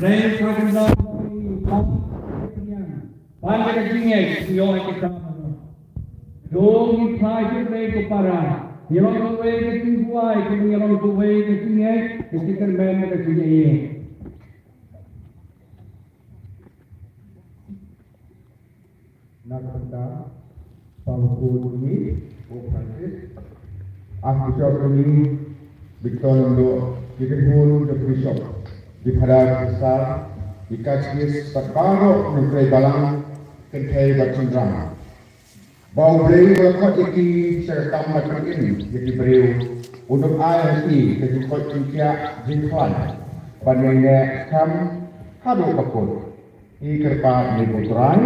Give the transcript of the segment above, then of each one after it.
Play Pakistan Pandai kecingnya, siapa kita dong play tu play tu para. Yang tu way keting buai, yang tu way ketingnya, kita main kecingnya ini. Nak kita pangkul ini, Francis. Bishop ini, Victor Indo, kita pun the bishop. Di pada besar, di kasih separuh negeri balang, kentai bercendrama. Bau beliau berkot iki serta macam ini, jadi beliau untuk IMC jadi kot cincak jinklan. Pandainya kam kado kapur. I kerpa ni puteran.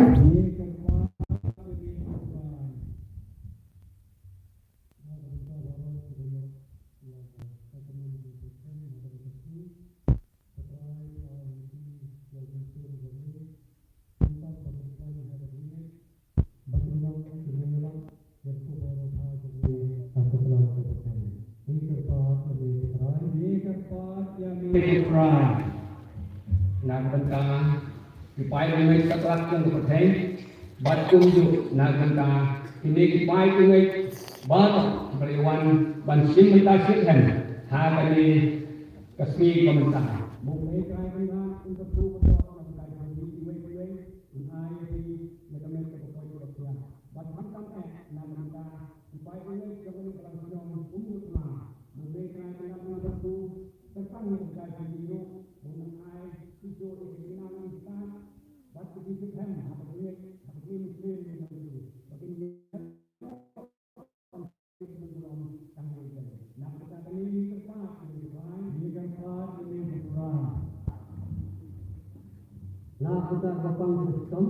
Nak bentang kipai dengan sekelas yang berhenti batu juk nak bentang ini kipai dengan batu beriwan bansim mentasihkan hal ini kesmi komentar bukan kaya dengan untuk tu betul nak kaya ini iwe ini macam kepoin berapa batu hantam nak bentang kipai dengan kepoin berapa umur lama bukan kaya dengan untuk tu tentang yang kaya ini itu dengan kita waktu itu kan apa ini kita dapat sistem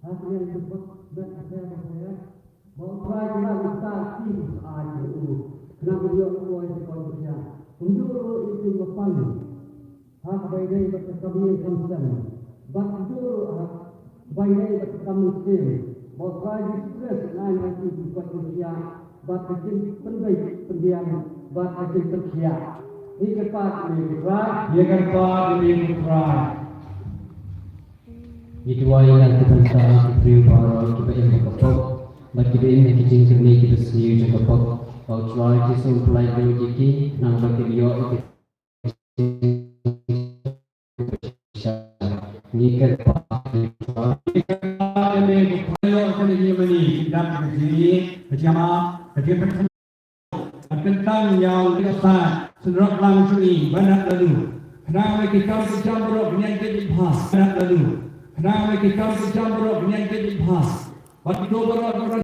hasil yang cepat dan saya bahwa kita bisa sih aja kenapa dia mulai sekolahnya untuk itu depan hak bayi berkesempatan konsen bakju bayi berkesempatan bahwa kita stres lain lagi buat usia bakju penbaik pendiam bakju kerja ini kepat dia kan pak ini kerat itu yang kita bisa prepare kita yang kapok bagi dia kicing seni kita sendiri juga kapok kalau try to supply logiki nang bagi dia ni kan ini bukan orang ini meni dan begini bersama dengan tentang yang kita sedang langsung ini banyak lalu kenapa kita bercampur dengan kehidupan banyak lalu kenapa kita bercampur dengan kehidupan waktu berapa